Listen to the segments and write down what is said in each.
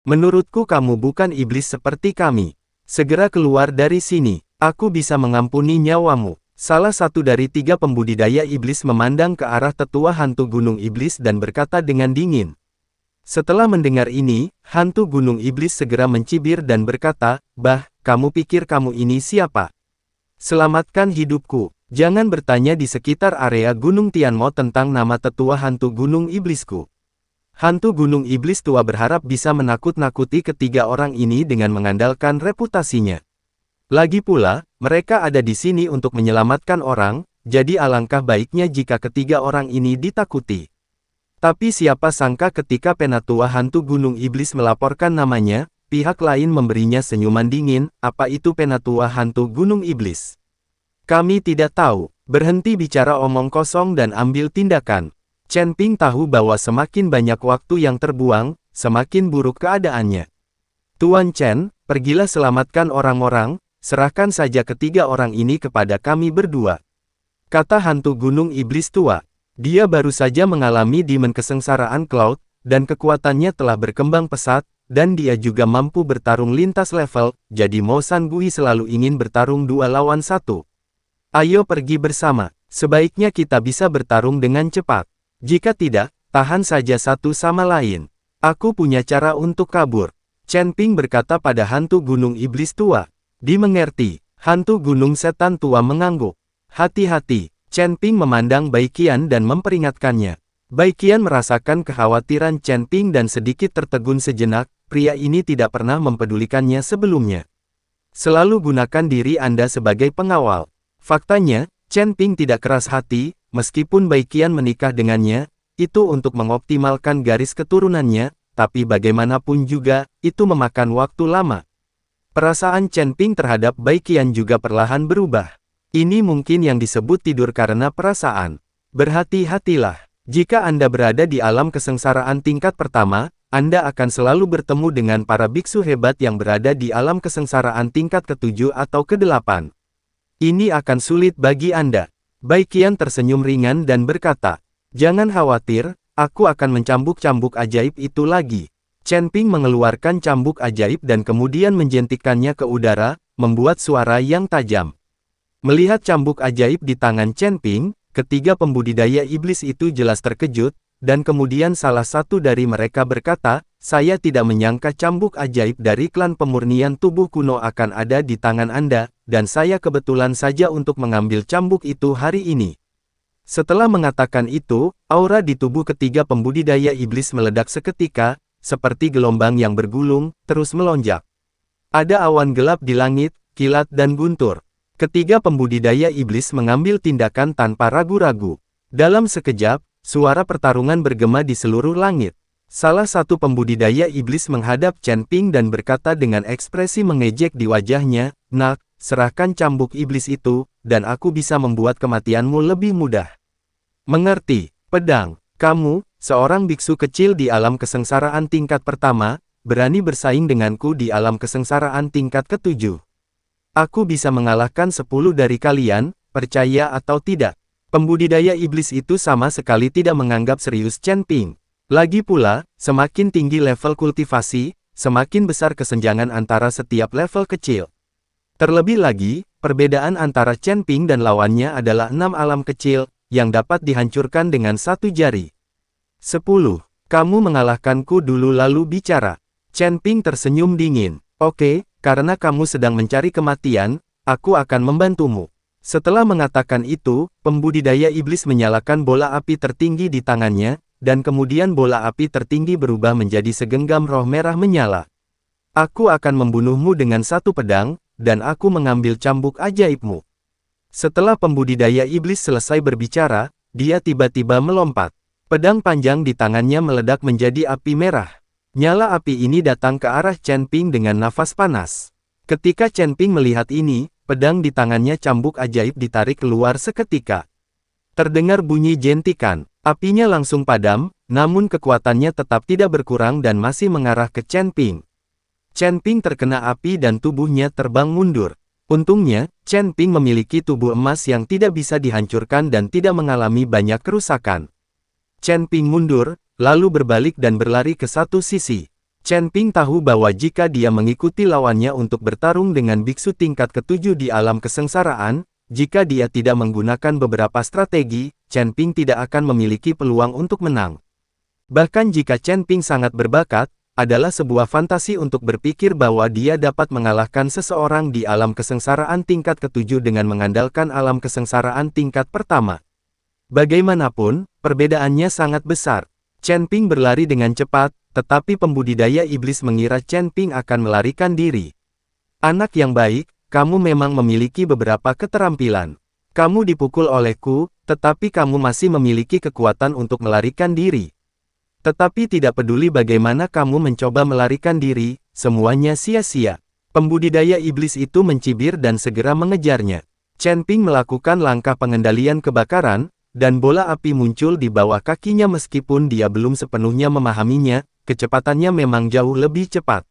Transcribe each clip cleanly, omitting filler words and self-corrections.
Menurutku kamu bukan iblis seperti kami. Segera keluar dari sini, aku bisa mengampuni nyawamu. Salah satu dari 3 pembudidaya iblis memandang ke arah tetua hantu gunung iblis dan berkata dengan dingin. Setelah mendengar ini, hantu gunung iblis segera mencibir dan berkata, "Bah, kamu pikir kamu ini siapa? Selamatkan hidupku. Jangan bertanya di sekitar area Gunung Tianmo tentang nama tetua hantu gunung iblisku." Hantu gunung iblis tua berharap bisa menakut-nakuti ketiga orang ini dengan mengandalkan reputasinya. Lagi pula, mereka ada di sini untuk menyelamatkan orang, jadi alangkah baiknya jika ketiga orang ini ditakuti. Tapi siapa sangka ketika penatua hantu gunung iblis melaporkan namanya, pihak lain memberinya senyuman dingin. Apa itu penatua hantu gunung iblis? Kami tidak tahu. Berhenti bicara omong kosong dan ambil tindakan. Chen Ping tahu bahwa semakin banyak waktu yang terbuang, semakin buruk keadaannya. Tuan Chen, pergilah selamatkan orang-orang, serahkan saja ketiga orang ini kepada kami berdua. Kata hantu gunung iblis tua. Dia baru saja mengalami demon kesengsaraan Cloud, dan kekuatannya telah berkembang pesat, dan dia juga mampu bertarung lintas level, jadi Mo San Gui selalu ingin bertarung 2 lawan 1. Ayo pergi bersama, sebaiknya kita bisa bertarung dengan cepat. Jika tidak, tahan saja satu sama lain. Aku punya cara untuk kabur. Chen Ping berkata pada hantu gunung iblis tua. Dimengerti, hantu gunung setan tua mengangguk. Hati-hati, Chen Ping memandang Bai Qian dan memperingatkannya. Bai Qian merasakan kekhawatiran Chen Ping dan sedikit tertegun sejenak, pria ini tidak pernah mempedulikannya sebelumnya. Selalu gunakan diri Anda sebagai pengawal. Faktanya, Chen Ping tidak keras hati, meskipun Bai Qian menikah dengannya, itu untuk mengoptimalkan garis keturunannya, tapi bagaimanapun juga, itu memakan waktu lama. Perasaan Chen Ping terhadap Bai Qian juga perlahan berubah. Ini mungkin yang disebut tidur karena perasaan. Berhati-hatilah. Jika Anda berada di alam kesengsaraan tingkat pertama, Anda akan selalu bertemu dengan para biksu hebat yang berada di alam kesengsaraan tingkat ke-7 atau ke-8. Ini akan sulit bagi Anda. Bai Qian tersenyum ringan dan berkata, "Jangan khawatir, aku akan mencambuk-cambuk ajaib itu lagi." Chen Ping mengeluarkan cambuk ajaib dan kemudian menjentikkannya ke udara, membuat suara yang tajam. Melihat cambuk ajaib di tangan Chen Ping, ketiga pembudidaya iblis itu jelas terkejut, dan kemudian salah satu dari mereka berkata, "Saya tidak menyangka cambuk ajaib dari klan pemurnian tubuh kuno akan ada di tangan Anda, dan saya kebetulan saja untuk mengambil cambuk itu hari ini." Setelah mengatakan itu, aura di tubuh ketiga pembudidaya iblis meledak seketika, seperti gelombang yang bergulung, terus melonjak. Ada awan gelap di langit, kilat dan guntur. Ketiga pembudidaya iblis mengambil tindakan tanpa ragu-ragu. Dalam sekejap, suara pertarungan bergema di seluruh langit. Salah satu pembudidaya iblis menghadap Chen Ping dan berkata dengan ekspresi mengejek di wajahnya, "Nak, serahkan cambuk iblis itu, dan aku bisa membuat kematianmu lebih mudah." Mengerti, pedang. Kamu, seorang biksu kecil di alam kesengsaraan tingkat pertama, berani bersaing denganku di alam kesengsaraan tingkat ke-7. Aku bisa mengalahkan 10 dari kalian, percaya atau tidak. Pembudidaya iblis itu sama sekali tidak menganggap serius Chen Ping. Lagi pula, semakin tinggi level kultivasi, semakin besar kesenjangan antara setiap level kecil. Terlebih lagi, perbedaan antara Chen Ping dan lawannya adalah 6 alam kecil, yang dapat dihancurkan dengan satu jari. 10. Kamu mengalahkanku dulu lalu bicara. Chen Ping tersenyum dingin. Oke, karena kamu sedang mencari kematian, aku akan membantumu. Setelah mengatakan itu, pembudidaya iblis menyalakan bola api tertinggi di tangannya, dan kemudian bola api tertinggi berubah menjadi segenggam roh merah menyala. Aku akan membunuhmu dengan satu pedang, dan aku mengambil cambuk ajaibmu. Setelah pembudidaya iblis selesai berbicara, dia tiba-tiba melompat. Pedang panjang di tangannya meledak menjadi api merah. Nyala api ini datang ke arah Chen Ping dengan nafas panas. Ketika Chen Ping melihat ini, pedang di tangannya cambuk ajaib ditarik keluar seketika. Terdengar bunyi jentikan, apinya langsung padam, namun kekuatannya tetap tidak berkurang dan masih mengarah ke Chen Ping. Chen Ping terkena api dan tubuhnya terbang mundur. Untungnya, Chen Ping memiliki tubuh emas yang tidak bisa dihancurkan dan tidak mengalami banyak kerusakan. Chen Ping mundur, lalu berbalik dan berlari ke satu sisi. Chen Ping tahu bahwa jika dia mengikuti lawannya untuk bertarung dengan biksu tingkat ketujuh di alam kesengsaraan, jika dia tidak menggunakan beberapa strategi, Chen Ping tidak akan memiliki peluang untuk menang. Bahkan jika Chen Ping sangat berbakat, adalah sebuah fantasi untuk berpikir bahwa dia dapat mengalahkan seseorang di alam kesengsaraan tingkat ketujuh dengan mengandalkan alam kesengsaraan tingkat pertama. Bagaimanapun, perbedaannya sangat besar. Chen Ping berlari dengan cepat, tetapi pembudidaya iblis mengira Chen Ping akan melarikan diri. Anak yang baik, kamu memang memiliki beberapa keterampilan. Kamu dipukul olehku, tetapi kamu masih memiliki kekuatan untuk melarikan diri. Tetapi tidak peduli bagaimana kamu mencoba melarikan diri, semuanya sia-sia. Pembudidaya iblis itu mencibir dan segera mengejarnya. Chen Ping melakukan langkah pengendalian kebakaran, dan bola api muncul di bawah kakinya meskipun dia belum sepenuhnya memahaminya, kecepatannya memang jauh lebih cepat.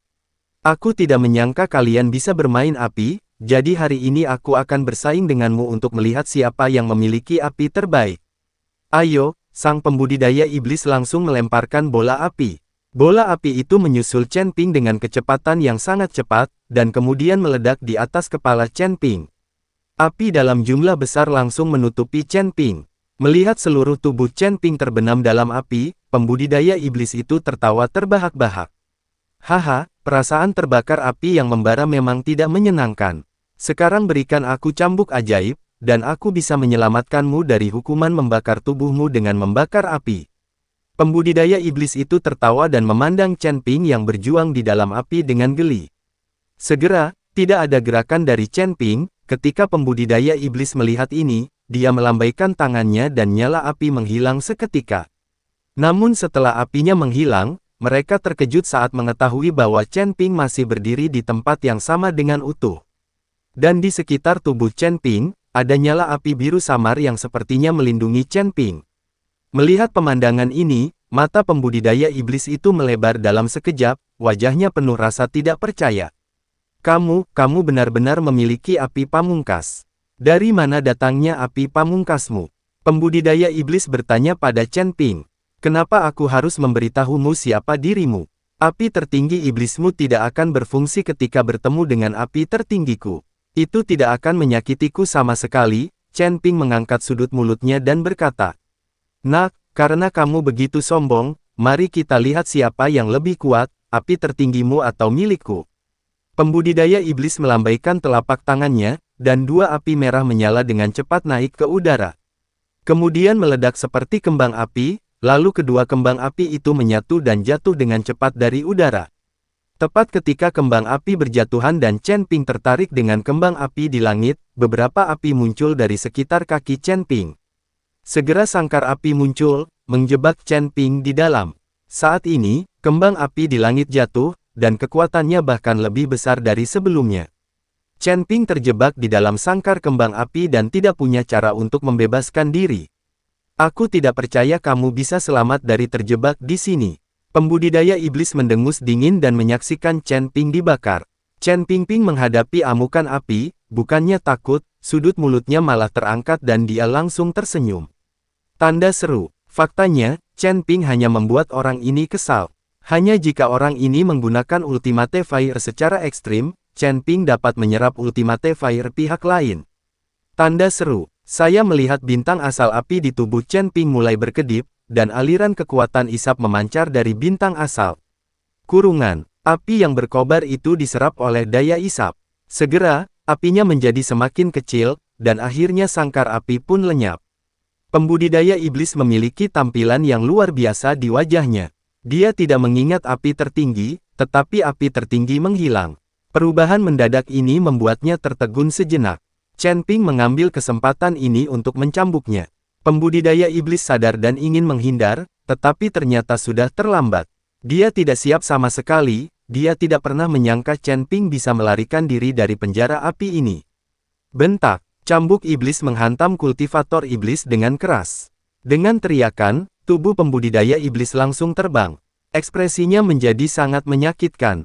Aku tidak menyangka kalian bisa bermain api, jadi hari ini aku akan bersaing denganmu untuk melihat siapa yang memiliki api terbaik. Ayo. Sang pembudidaya iblis langsung melemparkan bola api. Bola api itu menyusul Chen Ping dengan kecepatan yang sangat cepat, dan kemudian meledak di atas kepala Chen Ping. Api dalam jumlah besar langsung menutupi Chen Ping. Melihat seluruh tubuh Chen Ping terbenam dalam api, pembudidaya iblis itu tertawa terbahak-bahak. Haha, perasaan terbakar api yang membara memang tidak menyenangkan. Sekarang berikan aku cambuk ajaib, dan aku bisa menyelamatkanmu dari hukuman membakar tubuhmu dengan membakar api. Pembudidaya iblis itu tertawa dan memandang Chen Ping yang berjuang di dalam api dengan geli. Segera, tidak ada gerakan dari Chen Ping. Ketika pembudidaya iblis melihat ini, dia melambaikan tangannya dan nyala api menghilang seketika. Namun setelah apinya menghilang, mereka terkejut saat mengetahui bahwa Chen Ping masih berdiri di tempat yang sama dengan utuh. Dan di sekitar tubuh Chen Ping, ada nyala api biru samar yang sepertinya melindungi Chen Ping. Melihat pemandangan ini, mata pembudidaya iblis itu melebar dalam sekejap, wajahnya penuh rasa tidak percaya. Kamu benar-benar memiliki api pamungkas. Dari mana datangnya api pamungkasmu? Pembudidaya iblis bertanya pada Chen Ping. Kenapa aku harus memberitahumu siapa dirimu? Api tertinggi iblismu tidak akan berfungsi ketika bertemu dengan api tertinggiku. Itu tidak akan menyakitiku sama sekali. Chen Ping mengangkat sudut mulutnya dan berkata, "Nak, karena kamu begitu sombong, mari kita lihat siapa yang lebih kuat, api tertinggimu atau milikku." Pembudidaya iblis melambaikan telapak tangannya, dan dua api merah menyala dengan cepat naik ke udara. Kemudian meledak seperti kembang api, lalu kedua kembang api itu menyatu dan jatuh dengan cepat dari udara. Tepat ketika kembang api berjatuhan dan Chen Ping tertarik dengan kembang api di langit, beberapa api muncul dari sekitar kaki Chen Ping. Segera sangkar api muncul, menjebak Chen Ping di dalam. Saat ini, kembang api di langit jatuh, dan kekuatannya bahkan lebih besar dari sebelumnya. Chen Ping terjebak di dalam sangkar kembang api dan tidak punya cara untuk membebaskan diri. Aku tidak percaya kamu bisa selamat dari terjebak di sini. Pembudidaya iblis mendengus dingin dan menyaksikan Chen Ping dibakar. Chen Ping menghadapi amukan api, bukannya takut, sudut mulutnya malah terangkat dan dia langsung tersenyum. Tanda seru. Faktanya, Chen Ping hanya membuat orang ini kesal. Hanya jika orang ini menggunakan Ultimate Fire secara ekstrim, Chen Ping dapat menyerap Ultimate Fire pihak lain. Tanda seru. Saya melihat bintang asal api di tubuh Chen Ping mulai berkedip, dan aliran kekuatan isap memancar dari bintang asal. Kurungan. Api yang berkobar itu diserap oleh daya isap. Segera, apinya menjadi semakin kecil, dan akhirnya sangkar api pun lenyap. Pembudidaya iblis memiliki tampilan yang luar biasa di wajahnya. Dia tidak mengingat api tertinggi, tetapi api tertinggi menghilang. Perubahan mendadak ini membuatnya tertegun sejenak. Chen Ping mengambil kesempatan ini untuk mencambuknya. Pembudidaya iblis sadar dan ingin menghindar, tetapi ternyata sudah terlambat. Dia tidak siap sama sekali, dia tidak pernah menyangka Chen Ping bisa melarikan diri dari penjara api ini. Bentak, cambuk iblis menghantam kultivator iblis dengan keras. Dengan teriakan, tubuh pembudidaya iblis langsung terbang. Ekspresinya menjadi sangat menyakitkan.